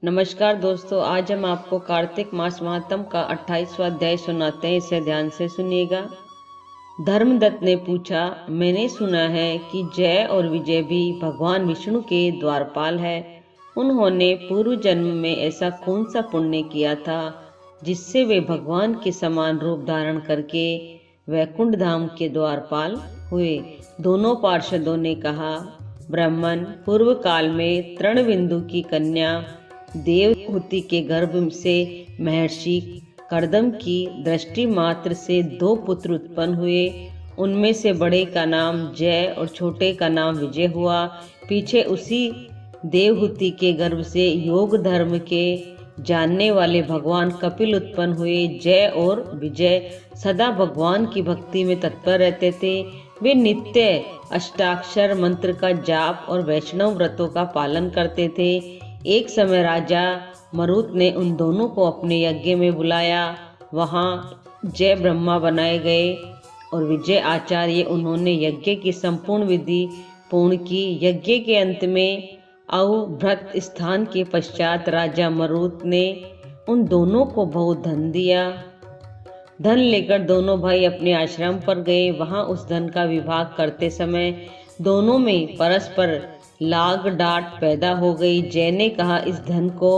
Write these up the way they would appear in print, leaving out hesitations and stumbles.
नमस्कार दोस्तों, आज हम आपको कार्तिक मास महात्म का 28वां अध्याय सुनाते हैं। इसे ध्यान से सुनिएगा। धर्मदत्त ने पूछा, मैंने सुना है कि जय और विजय भी भगवान विष्णु के द्वारपाल है। उन्होंने पूर्व जन्म में ऐसा कौन सा पुण्य किया था जिससे वे भगवान के समान रूप धारण करके वैकुंठ धाम के द्वारपाल हुए। दोनों पार्षदों ने कहा, ब्राह्मण, पूर्व काल में तृणबिंदु की कन्या देवहूति के गर्भ से महर्षि कर्दम की दृष्टि मात्र से 2 पुत्र उत्पन्न हुए। उनमें से बड़े का नाम जय और छोटे का नाम विजय हुआ। पीछे उसी देवहूति के गर्भ से योग धर्म के जानने वाले भगवान कपिल उत्पन्न हुए। जय और विजय सदा भगवान की भक्ति में तत्पर रहते थे। वे नित्य अष्टाक्षर मंत्र का जाप और वैष्णव व्रतों का पालन करते थे। एक समय राजा मरुत ने उन दोनों को अपने यज्ञ में बुलाया। वहाँ जय ब्रह्मा बनाए गए और विजय आचार्य। उन्होंने यज्ञ की संपूर्ण विधि पूर्ण की। यज्ञ के अंत में अवभृत स्थान के पश्चात राजा मरुत ने उन दोनों को बहुत धन दिया। धन लेकर दोनों भाई अपने आश्रम पर गए। वहाँ उस धन का विभाग करते समय दोनों में परस्पर लाग डांट पैदा हो गई। जय ने कहा, इस धन को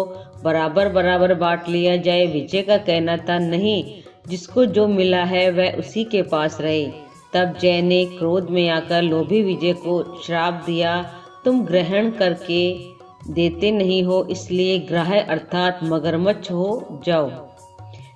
बराबर बराबर बांट लिया जाए। विजय का कहना था, नहीं, जिसको जो मिला है वह उसी के पास रहे। तब जय ने क्रोध में आकर लोभी विजय को श्राप दिया, तुम ग्रहण करके देते नहीं हो, इसलिए ग्राह्य अर्थात मगरमच्छ हो जाओ।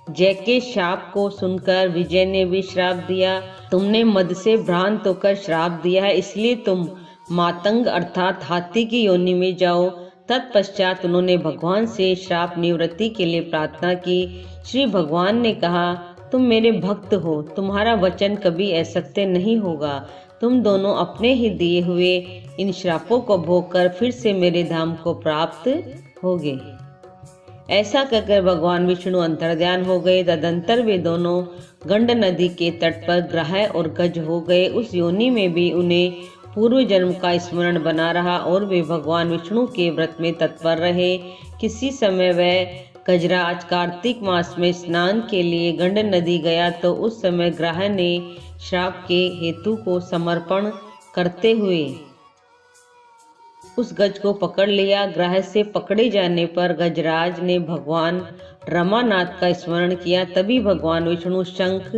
जय के शाप को सुनकर विजय ने भी श्राप दिया, तुमने मद से भ्रांत होकर श्राप दिया है, इसलिए तुम मातंग अर्थात हाथी की योनि में जाओ। तत्पश्चात उन्होंने भगवान से श्राप निवृत्ति के लिए प्रार्थना की। श्री भगवान ने कहा, तुम मेरे भक्त हो, तुम्हारा वचन कभी असत्य नहीं होगा। तुम दोनों अपने ही दिए हुए इन श्रापों को भोगकर फिर से मेरे धाम को प्राप्त होगे। ऐसा कहकर भगवान विष्णु अंतर्ध्यान हो गए। तदंतर वे दोनों गंड नदी के तट पर ग्राह्य और गज हो गए। उस योनि में भी उन्हें पूर्व जन्म का स्मरण बना रहा और वे भगवान विष्णु के व्रत में तत्पर रहे। किसी समय वह गजराज कार्तिक मास में स्नान के लिए गंड नदी गया तो उस समय ग्राह्य ने श्राप के हेतु को समर्पण करते हुए उस गज को पकड़ लिया। ग्राह्य से पकड़े जाने पर गजराज ने भगवान रमानाथ का स्मरण किया। तभी भगवान विष्णु शंख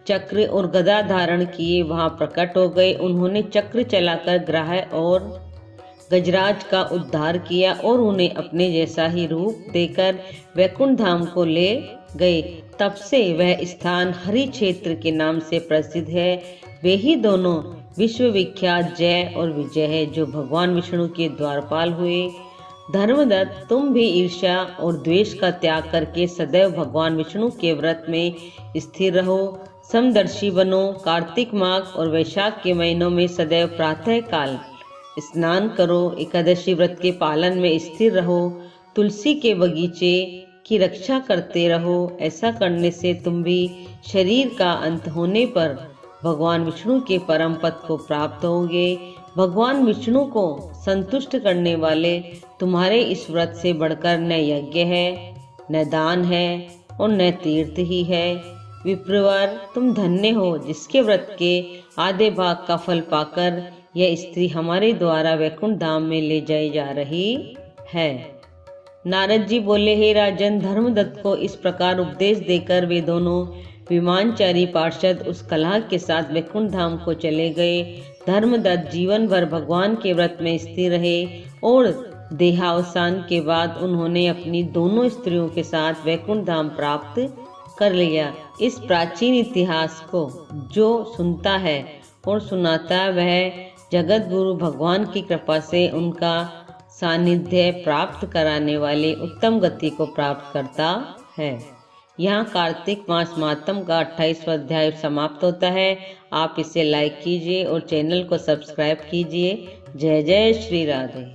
चक्र और गदा धारण किए वहां प्रकट हो गए। उन्होंने चक्र चलाकर ग्राह्य और गजराज का उद्धार किया और उन्हें अपने जैसा ही रूप देकर वैकुंठ धाम को ले गए। तब से वह स्थान हरि क्षेत्र के नाम से प्रसिद्ध है। वे ही दोनों विश्वविख्यात जय और विजय है जो भगवान विष्णु के द्वारपाल हुए। धर्मदत्त, तुम भी ईर्ष्या और द्वेष का त्याग करके सदैव भगवान विष्णु के व्रत में स्थिर रहो। समदर्शी बनो। कार्तिक माघ और वैशाख के महीनों में सदैव प्रातः काल स्नान करो। एकादशी व्रत के पालन में स्थिर रहो। तुलसी के बगीचे की रक्षा करते रहो। ऐसा करने से तुम भी शरीर का अंत होने पर भगवान विष्णु के परम पद को प्राप्त होंगे। भगवान विष्णु को संतुष्ट करने वाले तुम्हारे इस व्रत से बढ़कर न यज्ञ है, न दान है और न तीर्थ ही है। विप्रवर, तुम धन्य हो जिसके व्रत के आधे भाग का फल पाकर यह स्त्री हमारे द्वारा वैकुंठ धाम में ले जाई जा रही है। नारद जी बोले, हे राजन, धर्मदत्त को इस प्रकार उपदेश देकर वे दोनों विमानचारी पार्षद उस कलह के साथ वैकुंठ धाम को चले गए। धर्मदत्त जीवन भर भगवान के व्रत में स्थिर रहे और देहावसान के बाद उन्होंने अपनी दोनों स्त्रियों के साथ वैकुंठ धाम प्राप्त कर लिया। इस प्राचीन इतिहास को जो सुनता है और सुनाता है वह जगत गुरु भगवान की कृपा से उनका सानिध्य प्राप्त कराने वाले उत्तम गति को प्राप्त करता है। यहाँ कार्तिक मास महात्म का 28वां अध्याय समाप्त होता है। आप इसे लाइक कीजिए और चैनल को सब्सक्राइब कीजिए। जय जय श्री राधे।